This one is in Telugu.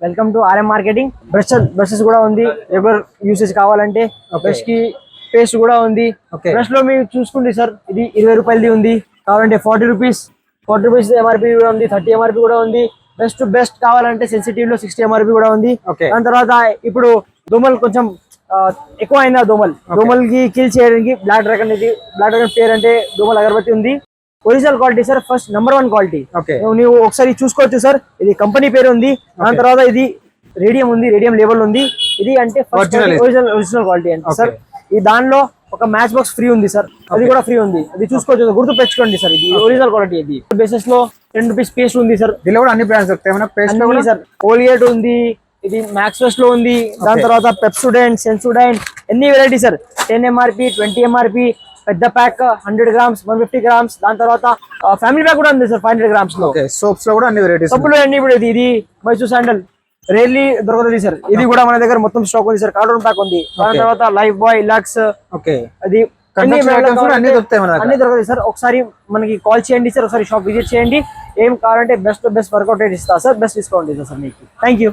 Welcome to RM marketing. Brushes కూడా ఉంది, రెగ్యులర్ యూసేజ్ కావాలంటే. బ్రష్ కి పేస్ట్ కూడా ఉంది. బ్రష్ లో మీరు చూసుకోండి సార్, ఇది 20 రూపాయలది ఉంది, కావాలంటే 40 రూపీస్ ఎంఆర్పి కూడా ఉంది, 30 ఎంఆర్పి కూడా ఉంది. బెస్ట్ టు బెస్ట్ కావాలంటే సెన్సిటివ్ లో 60 ఎంఆర్పి కూడా ఉంది. దాని తర్వాత ఇప్పుడు దోమలు కొంచెం ఎక్కువ అయిందా, దోమల్కి కిల్ చేయడానికి బ్లాక్ డ్రాగన్ పేరు అంటే దోమల్ అగరబత్తి ఉంది. Original quality sir, first number 1 quality. నువ్వు ఒకసారి చూసుకోవచ్చు సార్, ఇది కంపెనీ పేరు ఉంది. దాని తర్వాత ఇది రేడియం ఉంది, రేడియం లేబుల్ ఉంది. ఇది అంటే ఒరిజినల్ క్వాలిటీ అంటే సార్. ఈ దానిలో ఒక మ్యాచ్ బాక్స్ ఫ్రీ ఉంది సార్, అది కూడా ఫ్రీ ఉంది, అది చూసుకోవచ్చు, గుర్తు పెంచుకోండి సార్. ఇది ఒరిజినల్ క్వాలిటీ. ఇది బేసిస్ లో 10 రూపీస్ పేస్ట్ ఉంది సార్. దీనిలో కూడా అన్ని బ్రాండ్స్ దొరుకుతాయి సార్. కోల్గేట్ ఉంది, ఇది మ్యాక్స్ వెస్ట్ లో ఉంది. దాని తర్వాత పెప్సోడెంట్, సెన్సోడైన్, ఎన్ని వెరైటీ సార్. 10 ఎంఆర్పి, 20 ఎంఆర్పి, పెద్ద ప్యాక్ 100 గ్రామ్స్, 150 గ్రామ్స్. దాని తర్వాత ఫ్యామిలీ ప్యాక్ కూడా ఉంది సార్ 500 గ్రామ్స్ లో. సోప్స్ లో కూడా అన్ని వెరైటీస్. సబ్బులు అన్ని ఇప్పుడు ఇది మైసూర్ శాండల్ రేర్లీ దొరకదు సార్. ఇది కూడా మన దగ్గర మొత్తం స్టాక్ ఉంది సార్, కార్టూన్ ప్యాక్ ఉంది. దాని తర్వాత లైఫ్ బాయ్, లక్స్, అది అన్ని దొరుకుతాయి సార్. ఒకసారి మనకి కాల్ చేయండి సార్, ఒకసారి షాప్ విజిట్ చేయండి. ఏం కావాలంటే బెస్ట్ వర్కౌట్ రేట్ ఇస్తా సార్, బెస్ట్ డిస్కౌంట్ ఇస్తా సార్ మీకు. Thank you.